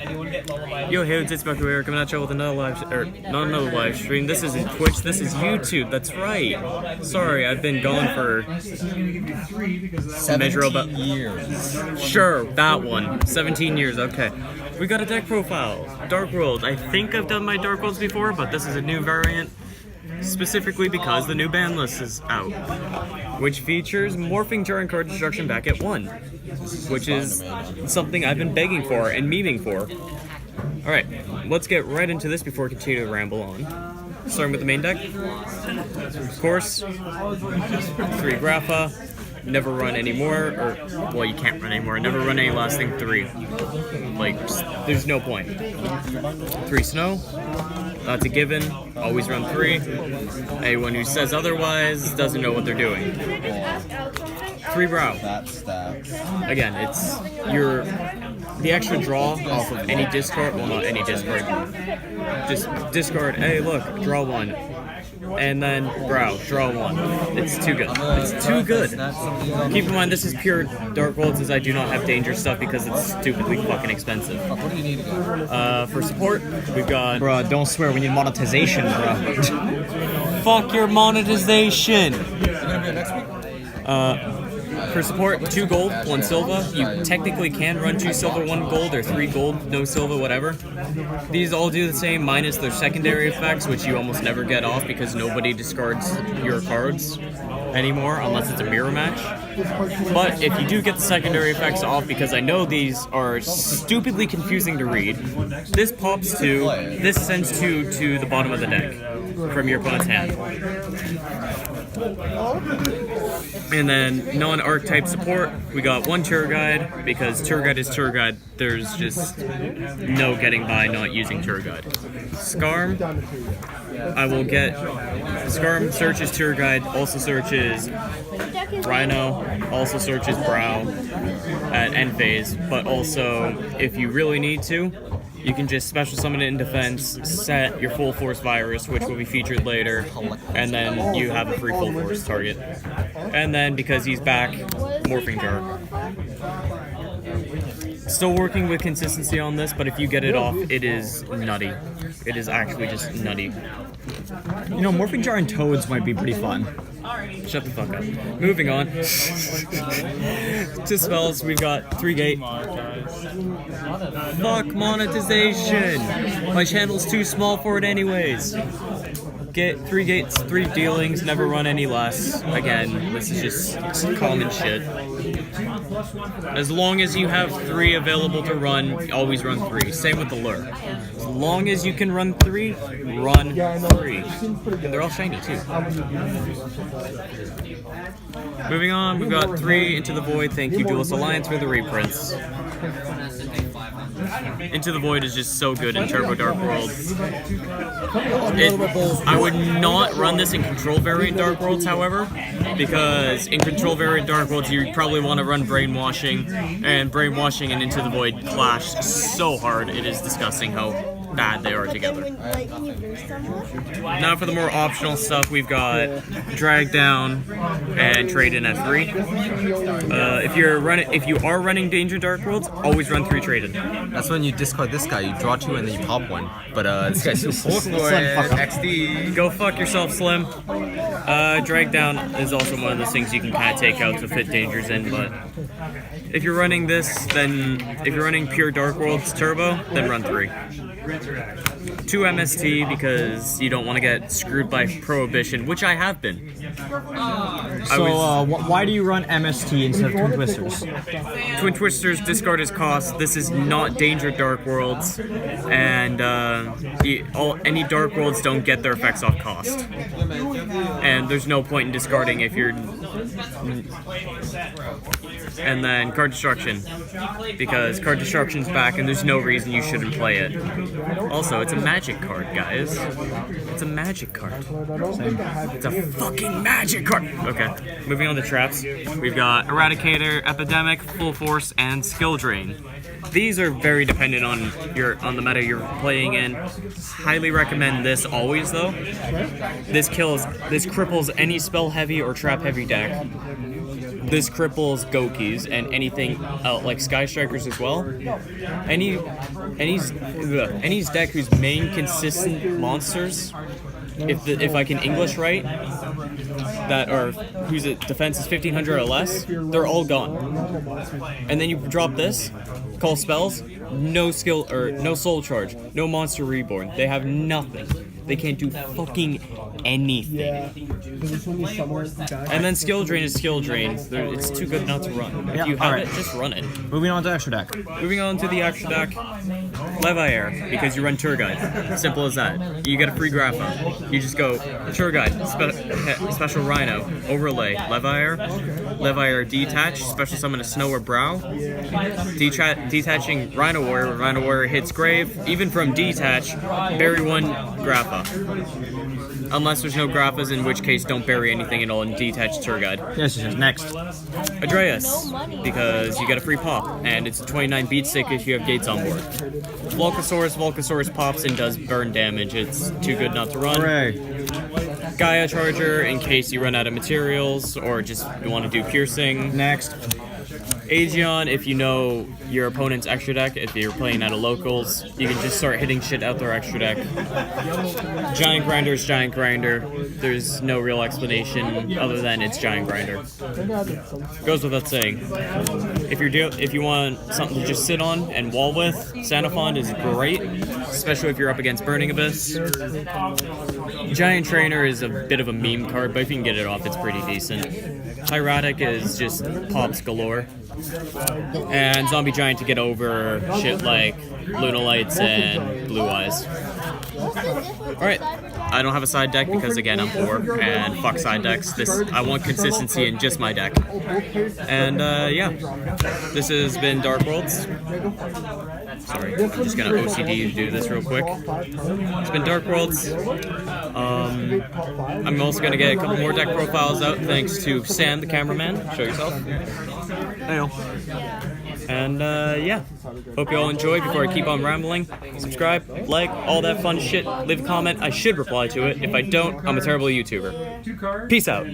Yo, hey, it's Bucky here, coming at you with another not another live stream. This isn't Twitch, this is YouTube, that's right. Sorry, I've been gone for 17 years. Sure, that one. 17 years, okay. We got a deck profile, Darkworld. I think I've done my Darkworlds before, but this is a new variant, specifically because the new ban list is out, which features Morphing Jar and Card Destruction back at 1, which is something I've been begging for and memeing for. Alright, let's get right into this before I continue to ramble on. Starting with the main deck. Of course, 3 Grapha, never run anymore, or, well, you can't run anymore, never run any last thing 3. Like, there's no point. 3 Snow, that's a given, always run 3. Anyone who says otherwise doesn't know what they're doing. 3 Brow. That stacks. Again, it's the extra draw off of any discard, well, not any discard, just discard, hey look, draw 1, and then Brow, draw 1. It's too good. It's too good. Keep in mind, this is pure Darkworld, as I do not have danger stuff because it's stupidly fucking expensive. What do you need again? For support, we've got... Bruh, don't swear, we need monetization, bruh. Fuck your monetization! Is it gonna be next week? For support, 2 gold, 1 silver. You technically can run 2 silver, 1 gold, or 3 gold, no silver, whatever. These all do the same, minus their secondary effects, which you almost never get off because nobody discards your cards anymore, unless it's a mirror match. But if you do get the secondary effects off, because I know these are stupidly confusing to read, this pops 2, this sends 2 to the bottom of the deck from your opponent's hand. And then non-archetype support, we got 1 tour guide, because tour guide is tour guide, there's just no getting by not using tour guide. Scarm, I will get, Scarm searches tour guide, also searches Rhino, also searches Brow at end phase, but also if you really need to, you can just special summon it in defense, set your full force virus, which will be featured later, and then you have a free full force target. And then, because he's back, Morphing Jar. Still working with consistency on this, but if you get it off, it is nutty. It is actually just nutty. You know, Morphing Jar and Toads might be pretty fun. Shut the fuck up. Moving on. To spells, we've got 3 gate. Fuck monetization! My channel's too small for it anyways. Get 3 gates, 3 dealings, never run any less. Again, this is just common shit. As long as you have 3 available to run, always run 3. Same with the lure. As long as you can run 3, run 3. And they're all shiny too. Moving on, we've got 3 Into the Void. Thank you, Duelist Alliance, for the reprints. Into the Void is just so good in Turbo Darkworld. I would not run this in Control Variant Darkworlds, however, because in Control Variant Darkworlds you probably want to run Brainwashing, and Brainwashing and Into the Void clash so hard, it is disgusting how bad they are together. Now for the more optional stuff, we've got Drag Down and Trade In at 3. If you are running Danger Darkworlds, always run 3 Trade In. That's when you discard this guy, you draw 2 and then you pop 1. But this guy's still 4 for XD. Go fuck yourself, Slim. Drag Down is also one of those things you can kind of take out to fit dangers in, but if you're running this, then if you're running pure Darkworlds Turbo, then run 3. 2 MST because you don't want to get screwed by Prohibition, which I have been. Why do you run MST instead of Twin Twisters? Twin Twisters discard his cost. This is not Danger Darkworlds, and any Darkworlds don't get their effects off cost. And there's no point in discarding if you're... And then Card Destruction, because Card Destruction's back and there's no reason you shouldn't play it. Also, it's a magic card, guys. It's a magic card. It's a fucking magic card! Okay, moving on to traps. We've got Eradicator, Epidemic, Full Force, and Skill Drain. These are very dependent on the meta you're playing in. Highly recommend this always, though. This cripples any spell heavy or trap heavy deck. This cripples Gokis and anything like Sky Strikers as well. Any deck whose main consistent monsters, if I can English right, that or whose defense is 1500 or less, they're all gone. And then you drop this, call spells, no skill or no soul charge, no monster reborn. They have nothing. They can't do fucking anything. And then skill drain is skill drain. It's too good not to run. If you have it, just run it. Moving on to extra deck. Moving on to the extra deck, Leviair, because you run Tour Guide. Simple as that. You get a free Grapha. You just go Tour Guide, Special Rhino, Overlay, Leviair Detach, Special Summon a Snow or Brow, Detaching Rhino Warrior. Rhino Warrior hits Grave. Even from Detach, bury one Grapha. Unless there's no Graphas, in which case don't bury anything at all and detach Tour Guide. Yes, next. Adreus, because you get a free pop, and it's a 29 beat stick if you have gates on board. Volcasaurus pops and does burn damage. It's too good not to run. Hooray. Gaia Charger, in case you run out of materials, or just you want to do piercing. Next. Aegeon, if you know your opponent's extra deck, if you're playing out of locals, you can just start hitting shit out their extra deck. Giant Grinder is Giant Grinder. There's no real explanation other than it's Giant Grinder. Goes without saying. If you want something to just sit on and wall with, Sanafond is great, especially if you're up against Burning Abyss. Giant Trainer is a bit of a meme card, but if you can get it off, it's pretty decent. Tyrannic is just pops galore. And Zombie Giant to get over shit like Lunalights and Blue Eyes. Alright, I don't have a side deck because again I'm poor, and fuck side decks. I want consistency in just my deck. And yeah, this has been Darkworlds. Sorry, I'm just gonna OCD do this real quick. It's been Darkworlds. I'm also gonna get a couple more deck profiles out thanks to Sam, the cameraman. Show yourself. I know. And yeah, hope you all enjoyed. Before I keep on rambling, subscribe, like, all that fun shit. Leave a comment. I should reply to it. If I don't, I'm a terrible YouTuber. Peace out.